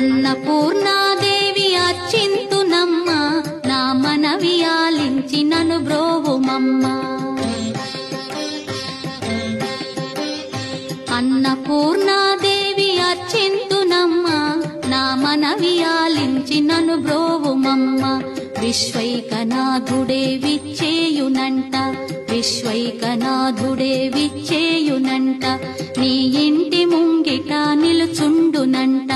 అన్నపూర్ణాదేవి అర్చింతునమ్మ నా మనవి ఆలించి నను బ్రోవుమమ్మ అన్నపూర్ణాదేవి అర్చింతునమ్మ నా మనవి ఆలించి నను బ్రోవుమమ్మ విశ్వైకనాథుడే విచ్చేయునంట విశ్వైకనాథుడే విచ్చేయునంట నీ ఇంటి ముంగిట నిలుచుండునంట